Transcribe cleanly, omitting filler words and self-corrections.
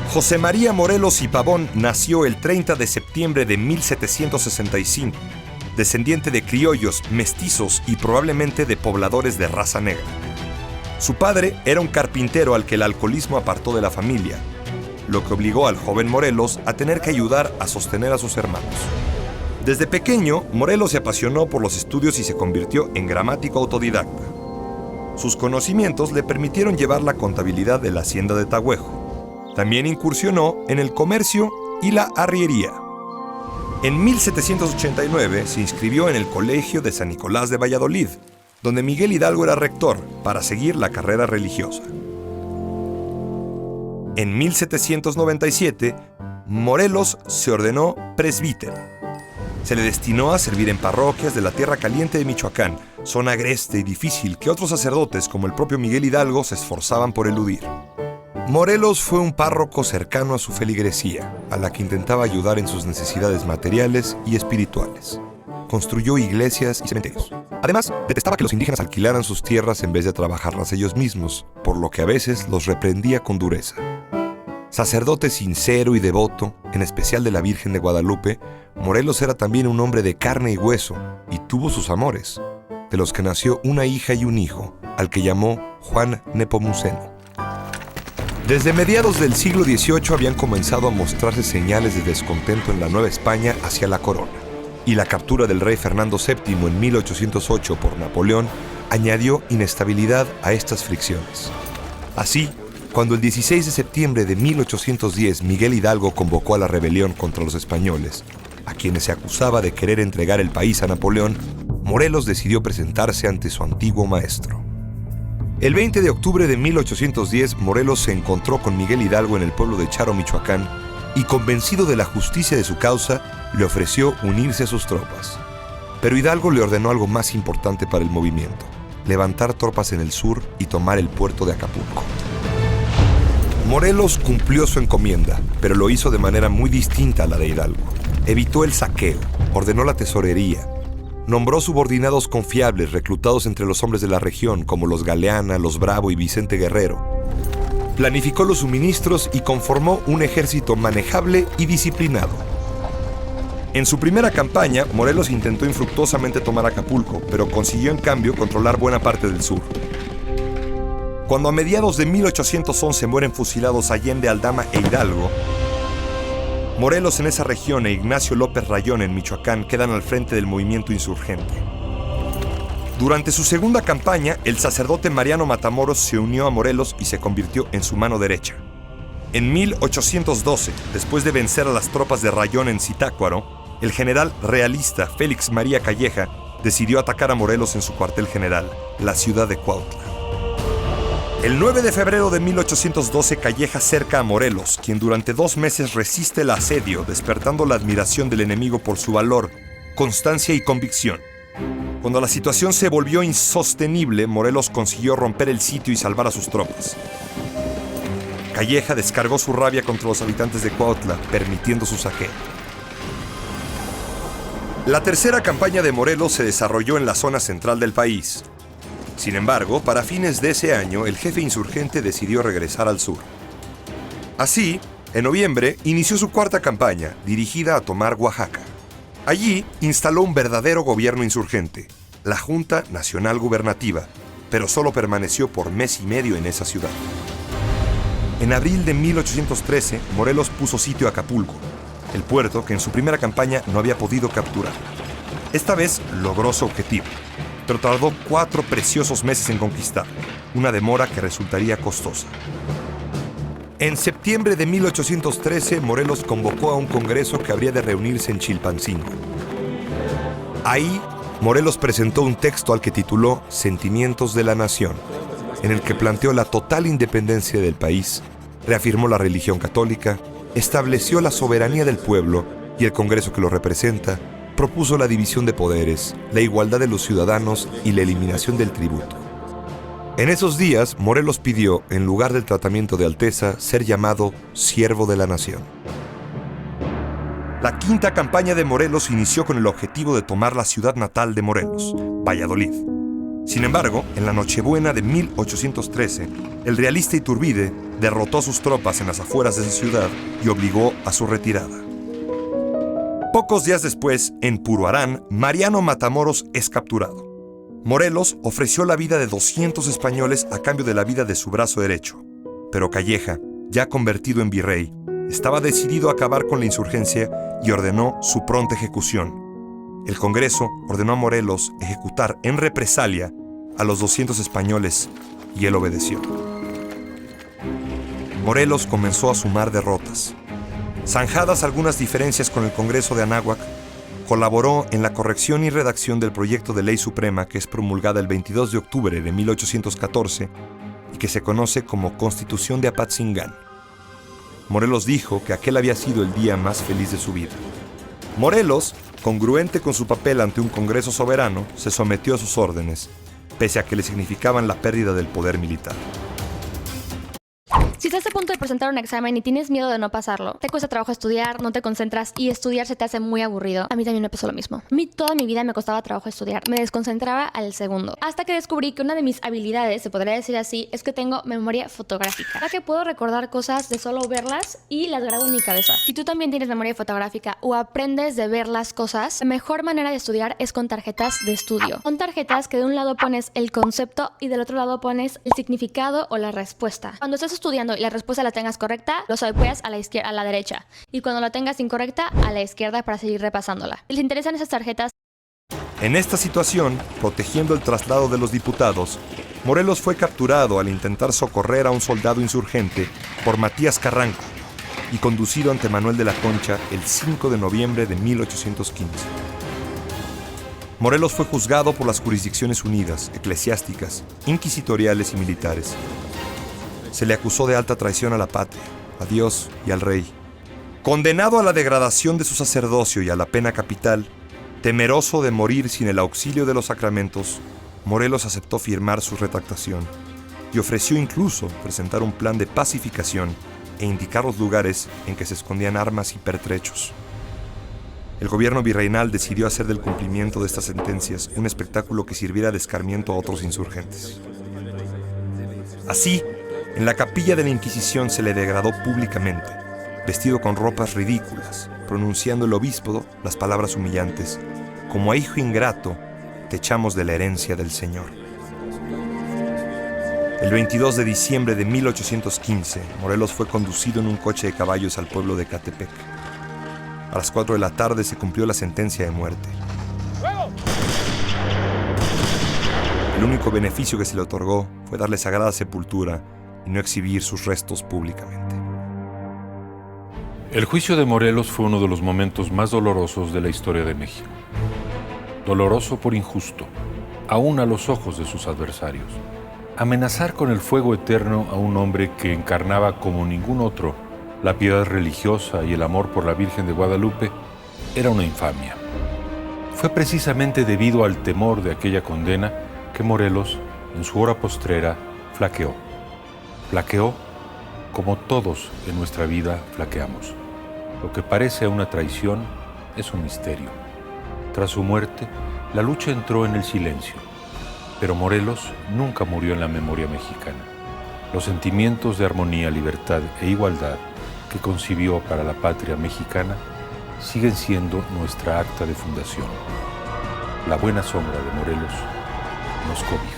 José María Morelos y Pavón nació el 30 de septiembre de 1765, descendiente de criollos, mestizos y probablemente de pobladores de raza negra. Su padre era un carpintero al que el alcoholismo apartó de la familia, lo que obligó al joven Morelos a tener que ayudar a sostener a sus hermanos. Desde pequeño, Morelos se apasionó por los estudios y se convirtió en gramático autodidacta. Sus conocimientos le permitieron llevar la contabilidad de la hacienda de Tagüejo. También incursionó en el comercio y la arriería. En 1789 se inscribió en el Colegio de San Nicolás de Valladolid, donde Miguel Hidalgo era rector, para seguir la carrera religiosa. En 1797, Morelos se ordenó presbítero. Se le destinó a servir en parroquias de la Tierra Caliente de Michoacán, zona agreste y difícil que otros sacerdotes como el propio Miguel Hidalgo se esforzaban por eludir. Morelos fue un párroco cercano a su feligresía, a la que intentaba ayudar en sus necesidades materiales y espirituales. Construyó iglesias y cementerios. Además, detestaba que los indígenas alquilaran sus tierras en vez de trabajarlas ellos mismos, por lo que a veces los reprendía con dureza. Sacerdote sincero y devoto, en especial de la Virgen de Guadalupe, Morelos era también un hombre de carne y hueso, y tuvo sus amores, de los que nació una hija y un hijo, al que llamó Juan Nepomuceno. Desde mediados del siglo XVIII habían comenzado a mostrarse señales de descontento en la Nueva España hacia la corona, y la captura del rey Fernando VII en 1808 por Napoleón añadió inestabilidad a estas fricciones. Así, cuando el 16 de septiembre de 1810 Miguel Hidalgo convocó a la rebelión contra los españoles, a quienes se acusaba de querer entregar el país a Napoleón, Morelos decidió presentarse ante su antiguo maestro. El 20 de octubre de 1810, Morelos se encontró con Miguel Hidalgo en el pueblo de Charo, Michoacán, y convencido de la justicia de su causa, le ofreció unirse a sus tropas. Pero Hidalgo le ordenó algo más importante para el movimiento: levantar tropas en el sur y tomar el puerto de Acapulco. Morelos cumplió su encomienda, pero lo hizo de manera muy distinta a la de Hidalgo. Evitó el saqueo, ordenó la tesorería, nombró subordinados confiables reclutados entre los hombres de la región como los Galeana, los Bravo y Vicente Guerrero. Planificó los suministros y conformó un ejército manejable y disciplinado. En su primera campaña, Morelos intentó infructuosamente tomar Acapulco, pero consiguió en cambio controlar buena parte del sur. Cuando a mediados de 1811 mueren fusilados Allende, Aldama e Hidalgo, Morelos en esa región e Ignacio López Rayón en Michoacán quedan al frente del movimiento insurgente. Durante su segunda campaña, el sacerdote Mariano Matamoros se unió a Morelos y se convirtió en su mano derecha. En 1812, después de vencer a las tropas de Rayón en Zitácuaro, el general realista Félix María Calleja decidió atacar a Morelos en su cuartel general, la ciudad de Cuautla. El 9 de febrero de 1812, Calleja cerca a Morelos, quien durante 2 meses resiste el asedio, despertando la admiración del enemigo por su valor, constancia y convicción. Cuando la situación se volvió insostenible, Morelos consiguió romper el sitio y salvar a sus tropas. Calleja descargó su rabia contra los habitantes de Cuautla, permitiendo su saqueo. La tercera campaña de Morelos se desarrolló en la zona central del país. Sin embargo, para fines de ese año, el jefe insurgente decidió regresar al sur. Así, en noviembre, inició su cuarta campaña, dirigida a tomar Oaxaca. Allí, instaló un verdadero gobierno insurgente, la Junta Nacional Gubernativa, pero solo permaneció por mes y medio en esa ciudad. En abril de 1813, Morelos puso sitio a Acapulco, el puerto que en su primera campaña no había podido capturar. Esta vez logró su objetivo, pero tardó 4 preciosos meses en conquistar, una demora que resultaría costosa. En septiembre de 1813, Morelos convocó a un congreso que habría de reunirse en Chilpancingo. Ahí, Morelos presentó un texto al que tituló Sentimientos de la Nación, en el que planteó la total independencia del país, reafirmó la religión católica, estableció la soberanía del pueblo y el Congreso que lo representa, propuso la división de poderes, la igualdad de los ciudadanos y la eliminación del tributo. En esos días, Morelos pidió, en lugar del tratamiento de alteza, ser llamado siervo de la nación. La quinta campaña de Morelos inició con el objetivo de tomar la ciudad natal de Morelos, Valladolid. Sin embargo, en la Nochebuena de 1813, el realista Iturbide derrotó a sus tropas en las afueras de esa ciudad y obligó a su retirada. Pocos días después, en Puruarán, Mariano Matamoros es capturado. Morelos ofreció la vida de 200 españoles a cambio de la vida de su brazo derecho, pero Calleja, ya convertido en virrey, estaba decidido a acabar con la insurgencia y ordenó su pronta ejecución. El Congreso ordenó a Morelos ejecutar en represalia a los 200 españoles y él obedeció. Morelos comenzó a sumar derrotas. Zanjadas algunas diferencias con el Congreso de Anáhuac, colaboró en la corrección y redacción del proyecto de ley suprema que es promulgada el 22 de octubre de 1814 y que se conoce como Constitución de Apatzingán. Morelos dijo que aquel había sido el día más feliz de su vida. Morelos, congruente con su papel ante un Congreso soberano, se sometió a sus órdenes, pese a que le significaban la pérdida del poder militar. Si estás a punto de presentar un examen y tienes miedo de no pasarlo, te cuesta trabajo estudiar, no te concentras y estudiar se te hace muy aburrido. A mí también me pasó lo mismo. A mí toda mi vida me costaba trabajo estudiar, me desconcentraba al segundo. Hasta que descubrí que una de mis habilidades, se podría decir así, es que tengo memoria fotográfica. Ya que puedo recordar cosas de solo verlas y las grabo en mi cabeza. Si tú también tienes memoria fotográfica o aprendes de ver las cosas, la mejor manera de estudiar es con tarjetas de estudio. Son tarjetas que de un lado pones el concepto y del otro lado pones el significado o la respuesta. Cuando estás estudiando y la respuesta la tengas correcta, lo swipeas a la izquierda, a la derecha. Y cuando la tengas incorrecta, a la izquierda para seguir repasándola. Si les interesan esas tarjetas. En esta situación, protegiendo el traslado de los diputados, Morelos fue capturado al intentar socorrer a un soldado insurgente por Matías Carranco y conducido ante Manuel de la Concha el 5 de noviembre de 1815. Morelos fue juzgado por las jurisdicciones unidas, eclesiásticas, inquisitoriales y militares. Se le acusó de alta traición a la patria, a Dios y al rey. Condenado a la degradación de su sacerdocio y a la pena capital, temeroso de morir sin el auxilio de los sacramentos, Morelos aceptó firmar su retractación y ofreció incluso presentar un plan de pacificación e indicar los lugares en que se escondían armas y pertrechos. El gobierno virreinal decidió hacer del cumplimiento de estas sentencias un espectáculo que sirviera de escarmiento a otros insurgentes. Así, en la capilla de la Inquisición se le degradó públicamente, vestido con ropas ridículas, pronunciando el obispo las palabras humillantes: como a hijo ingrato, te echamos de la herencia del Señor. El 22 de diciembre de 1815, Morelos fue conducido en un coche de caballos al pueblo de Catepec. A las 4 de la tarde se cumplió la sentencia de muerte. El único beneficio que se le otorgó fue darle sagrada sepultura y no exhibir sus restos públicamente. El juicio de Morelos fue uno de los momentos más dolorosos de la historia de México. Doloroso por injusto, aún a los ojos de sus adversarios. Amenazar con el fuego eterno a un hombre que encarnaba como ningún otro la piedad religiosa y el amor por la Virgen de Guadalupe era una infamia. Fue precisamente debido al temor de aquella condena que Morelos, en su hora postrera, flaqueó. Flaqueó como todos en nuestra vida flaqueamos. Lo que parece una traición es un misterio. Tras su muerte, la lucha entró en el silencio, pero Morelos nunca murió en la memoria mexicana. Los sentimientos de armonía, libertad e igualdad que concibió para la patria mexicana siguen siendo nuestra acta de fundación. La buena sombra de Morelos nos cobija.